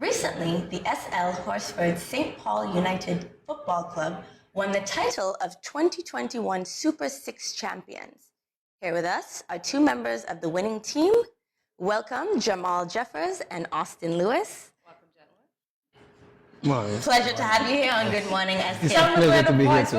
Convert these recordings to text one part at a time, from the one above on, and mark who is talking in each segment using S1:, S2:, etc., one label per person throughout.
S1: Recently, the SL Horsford St.Paul United Football Club won the title of 2021 Super 6 champions. Here with us are two members of the winning team. Welcome, Jamal Jeffers and Austin Lewis.
S2: Welcome, gentlemen.
S1: Pleasure to have you here on Good Morning SKN.
S2: Tell me where the voice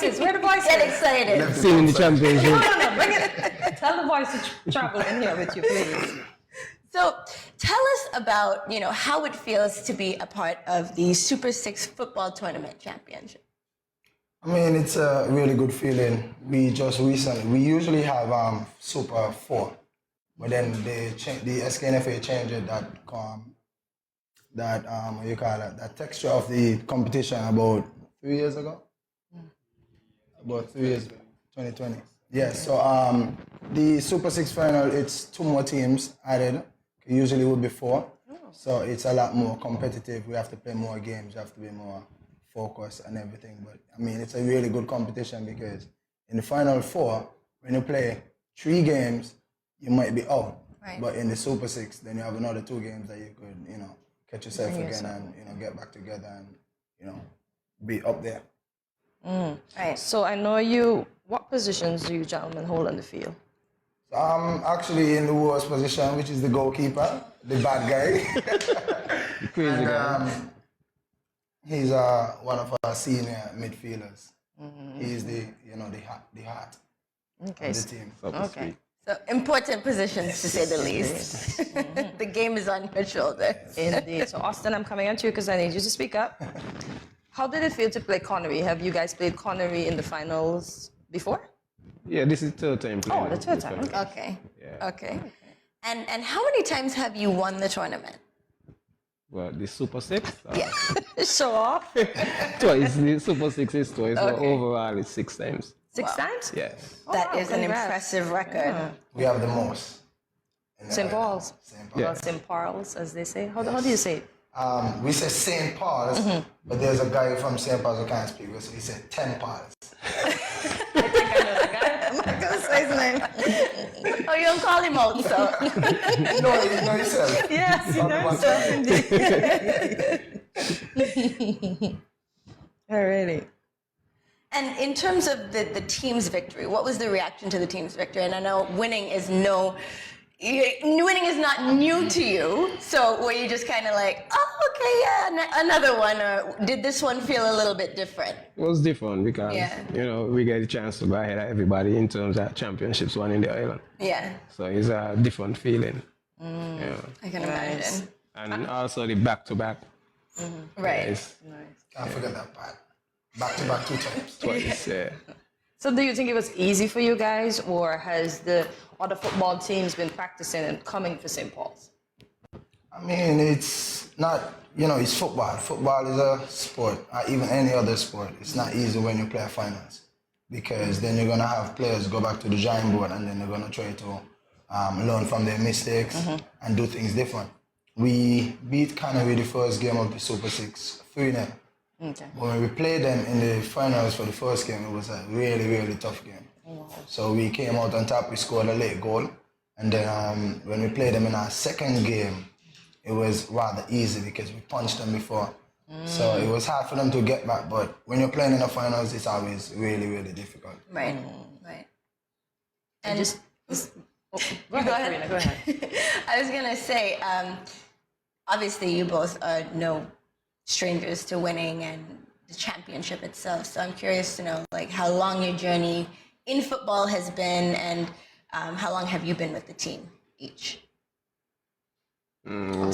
S2: is. Where the voice is?
S1: Get excited.
S3: Singing the championship.
S2: No, bring it. Tell the voice to travel in here with you, please.
S1: So tell us about, how it feels to be a part of the Super 6 football tournament championship.
S4: I mean, it's a really good feeling. We usually have Super 4, but then the SKNFA changed it that texture of the competition about 3 years ago. About 3 years, 2020. Yeah, so the Super 6 final, it's 2 more teams added. Usually it would be 4. So it's a lot more competitive. We have to play more games, we have to be more focused and everything. But I mean, it's a really good competition because in the final 4, when you play 3 games, you might be out.
S1: Right.
S4: But in the Super 6, then you have another 2 games that you could, catch yourself again and, get back together and, be up there.
S1: Right.
S2: So I know what positions do you gentlemen hold on the field?
S4: So I'm actually in the worst position, which is the goalkeeper, the bad guy.
S3: The crazy guy.
S4: He's one of our senior midfielders. He's the heart of the team.
S1: Okay. So important positions to say the least. The game is on your shoulders.
S2: Indeed. So Austin, I'm coming at you because I need you to speak up. How did it feel to play Connery? Have you guys played Connery in the finals before?
S3: Yeah, this is the 3rd time playing.
S2: Oh, the 3rd time.
S1: Okay.
S3: Yeah.
S1: Okay. And how many times have you won the tournament?
S3: Well, the Super 6?
S1: Yeah.
S2: Show off.
S3: Twice. The Super 6 is twice. So
S1: Okay.
S3: overall, it's 6 times.
S2: 6 times?
S3: Yes.
S1: That is an
S2: congrats.
S1: impressive record.
S4: We have the most.
S2: St. Paul's.
S4: St. Paul.
S3: Yeah.
S2: Well, St. Paul's, as they say. How do you say it?
S4: We say St. Paul's, but there's a guy from St. Paul's who can't speak, so he said 10 Paul's.
S2: I think I know that guy.
S1: I'm not going to say his name. Oh, you don't call him out, so.
S4: No, you know yourself.
S2: Yes, you know yourself indeed. Oh, really?
S1: And in terms of the team's victory, what was the reaction to the team's victory? And I know winning is not new to you. So were you just kind of like, oh, okay, yeah, another one? Or did this one feel a little bit different?
S3: It was different because,
S1: Yeah.
S3: we get a chance to go ahead of everybody in terms of championships won in the island.
S1: Yeah,
S3: So it's a different feeling. Yeah.
S1: I can imagine.
S3: And also the back-to-back.
S1: Right.
S3: It's
S4: Can't forget that part. Back to back 2 times.
S3: twice, yeah.
S2: So do you think it was easy for you guys, or has the other football teams been practicing and coming for St. Paul's?
S4: I mean, it's not, it's football. Football is a sport, even any other sport. It's not easy when you play finals because then you're going to have players go back to the drawing board and then they're going to try to learn from their mistakes and do things different. We beat Canary the first game of the Super 6, 3-0.
S2: Okay.
S4: When we played them in the finals for the first game, it was a really, really tough game. So we came out on top, we scored a late goal. And then when we played them in our second game, it was rather easy because we punched them before. So it was hard for them to get back, but when you're playing in the finals, it's always really, really difficult.
S1: Right, right. And
S2: Go ahead, Karina, go ahead.
S1: I was going to say, obviously you both are no strangers to winning and the championship itself. So I'm curious to know, how long your journey in football has been, and how long have you been with the team each?
S3: Well,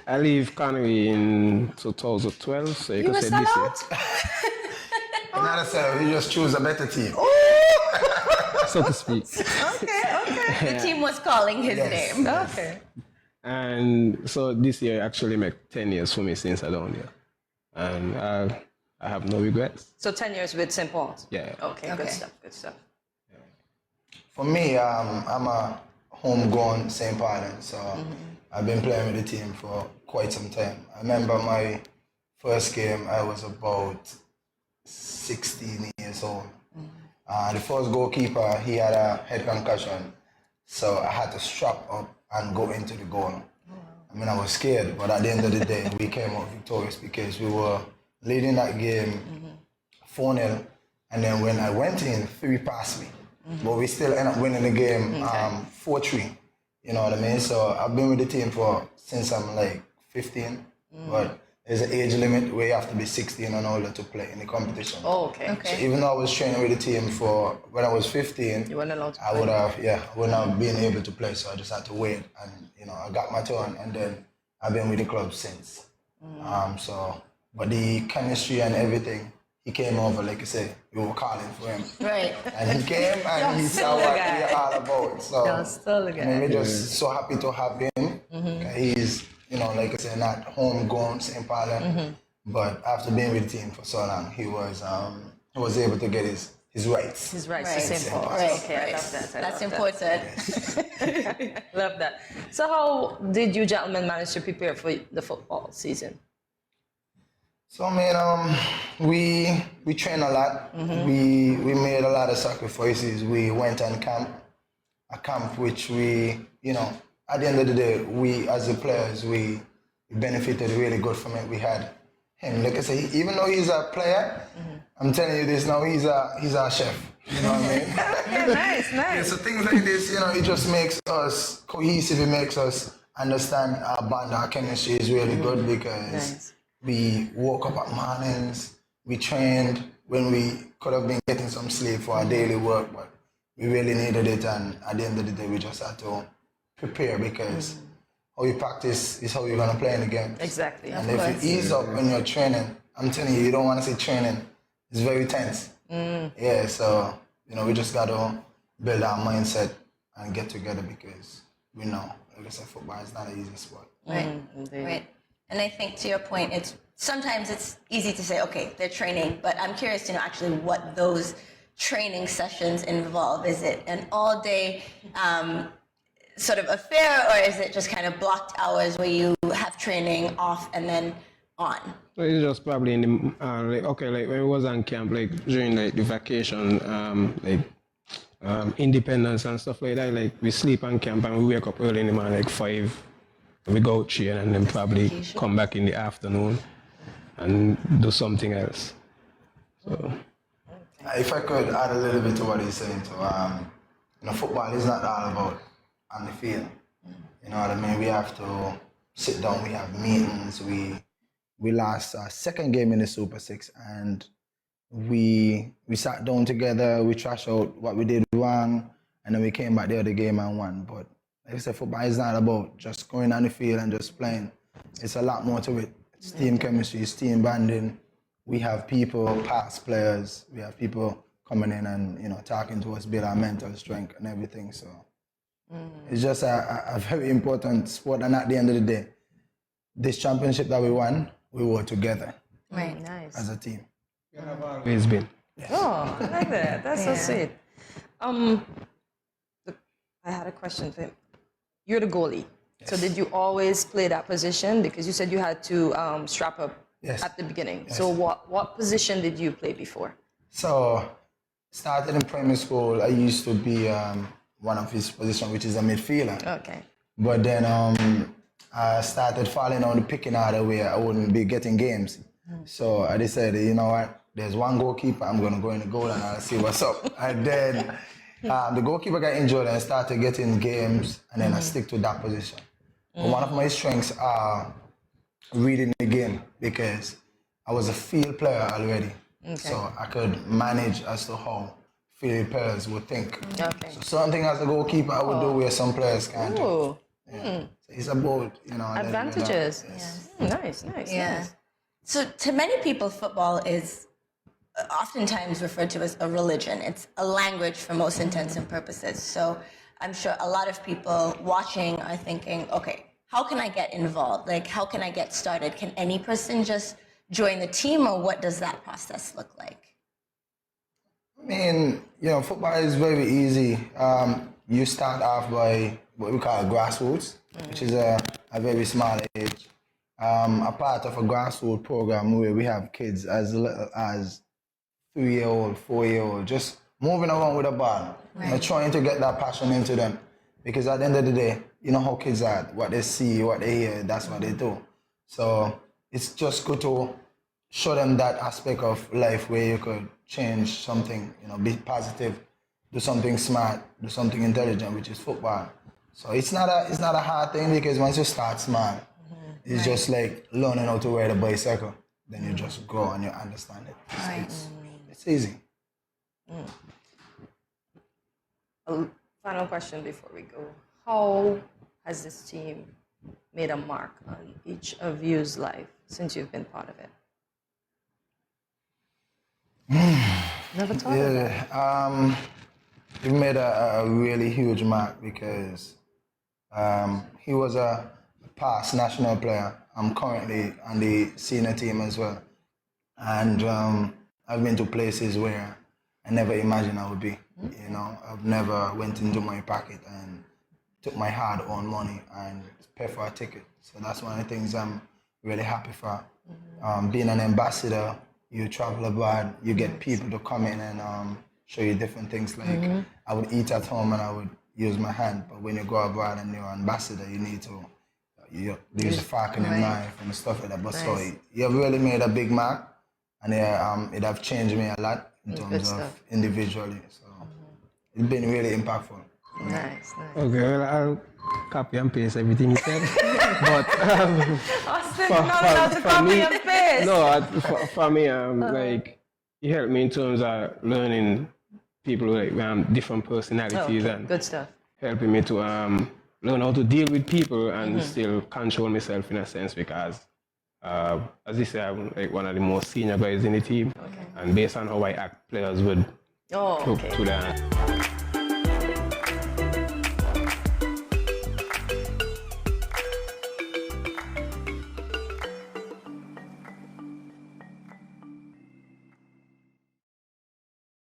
S3: I leave Connery in 2012, so you could say this year.
S4: Another side, you just choose a better team.
S3: So to speak.
S1: Okay. The team was calling his name.
S2: Okay.
S3: And so this year actually make 10 years for me since I down here. And I have no regrets.
S2: So 10 years with St. Paul's?
S3: Yeah.
S2: Okay, good stuff, good stuff.
S4: For me, I'm a homegrown St. Paulian, so I've been playing with the team for quite some time. I remember my first game, I was about 16 years old. The first goalkeeper, he had a head concussion, so I had to strap up and go into the goal. I mean, I was scared, but at the end of the day, we came out victorious because we were leading that game 4-0. And then when I went in, 3 passed me. But we still ended up winning the game 4-3. You know what I mean? So I've been with the team since I'm like 15. But there's an age limit where you have to be 16 and older to play in the competition.
S2: Oh, okay.
S4: So even though I was training with the team when I was 15,
S2: You weren't allowed to play.
S4: I wouldn't have been able to play. So I just had to wait, and I got my turn, and then I've been with the club since. But the chemistry and everything, he came over, like I said, we were calling for him.
S1: Right.
S4: And he came and he saw what we're all about. So
S2: You're still the guy.
S4: we're just so happy to have him. He's, like I said, not homegrown St. Paul, but after being with the team for so long, he was able to get his rights.
S2: His rights
S1: Right.
S2: to St. Paul.
S1: Right.
S2: Okay, I love that.
S1: That's important.
S2: Love that. So how did you gentlemen manage to prepare for the football season?
S4: So, we trained a lot. We made a lot of sacrifices. We went on a camp which we, at the end of the day, we as the players, we benefited really good from it. We had him, like I say, even though he's a player, I'm telling you this now, he's our chef. You know what I mean?
S2: Nice.
S4: Yeah, so things like this, it just makes us cohesive. It makes us understand our bond, our chemistry is really good because we woke up at mornings, we trained when we could have been getting some sleep for our daily work, but we really needed it, and at the end of the day, we just had to prepare because how you practice is how you're going to play in the game.
S2: Exactly.
S4: And if you ease up when you're training, I'm telling you, you don't want to say training. It's very tense. Yeah, so, we just got to build our mindset and get together because we know, like I said, football is not an easy sport.
S1: Right. Right. And I think to your point, sometimes it's easy to say, okay, they're training, but I'm curious to know actually what those training sessions involve. Is it an all-day sort of affair, or is it just kind of blocked hours where you have training off and then on?
S3: So it's just probably in the like when we was on camp, like during like the vacation, independence and stuff like that. Like we sleep on camp and we wake up early in the morning, like 5. We go out train and then probably come back in the afternoon and do something else. So.
S4: If I could add a little bit to what he's saying, football is not all about on the field. You know what I mean? We have to sit down, we have meetings, we lost our second game in the Super 6 and we sat down together, we trashed out what we did wrong, and then we came back the other game and won. But like I said, football is not about just going on the field and just playing. It's a lot more to it. It's team chemistry, it's team bonding. We have people, past players, we have people coming in and, talking to us, build our mental strength and everything. So it's just a very important sport. And at the end of the day, this championship that we won, we were together.
S1: Right.
S2: Nice.
S4: As a team.
S3: Always been.
S2: Yes. Oh, I like that. That's so sweet. I had a question for him. You're the goalie. Yes. So did you always play that position? Because you said you had to strap up at the beginning. Yes. So what position did you play before?
S4: So, started in primary school, I used to be one of his positions, which is a midfielder.
S2: Okay.
S4: But then I started falling on the picking order where I wouldn't be getting games. So I decided, you know what, there's one goalkeeper, I'm going to go in the goal and I'll see what's up. And then the goalkeeper got injured and I started getting games, and then I stick to that position. But one of my strengths are reading the game because I was a field player already. Okay. So I could manage as to how field players would think.
S2: Okay.
S4: So something as a goalkeeper I would do where some players can't do. Yeah. So it's about,
S2: advantages.
S1: Yes.
S2: Nice.
S1: Yeah.
S2: Nice.
S1: So to many people, football is oftentimes referred to as a religion. It's a language for most intents and purposes. So I'm sure a lot of people watching are thinking, okay, how can I get involved? Like, how can I get started? Can any person just join the team, or what does that process look like?
S4: I mean, football is very easy. You start off by what we call grassroots, which is a very small age. A part of a grassroots program where we have kids as little as 3-year-old, 4-year-old, just moving around with a ball, trying to get that passion into them. Because at the end of the day, you know how kids are, what they see, what they hear, that's what they do. So it's just good to show them that aspect of life where you could change something, you know, be positive, do something smart, do something intelligent, which is football. So it's not a hard thing because once you start small, it's just like learning how to ride a bicycle. Then you just go and you understand it. It's easy.
S2: A final question before we go. How has this team made a mark on each of you's life since you've been part of it? Never thought of that.
S4: It made a really huge mark because he was a past national player. I'm currently on the senior team as well. And I've been to places where I never imagined I would be. You know, I've never went into my pocket and took my hard-earned money and paid for a ticket. So that's one of the things I'm really happy for. Being an ambassador, you travel abroad, you get people to come in and show you different things. Like I would eat at home and I would use my hand, but when you go abroad and you're an ambassador, you need to use a fork and a knife and stuff like that. But so you have really made a big mark, and it have changed me a lot in terms of individually. So it's been really impactful.
S2: Nice.
S3: Okay, well, I'll copy and paste everything you said. But
S2: Austin, you're not allowed to copy and paste.
S3: No, for me, like, it helped me in terms of learning people with different personalities and
S2: good stuff.
S3: Helping me to learn how to deal with people and still control myself in a sense because, as you say, I'm like one of the most senior guys in the team, and based on how I act, players would look to that.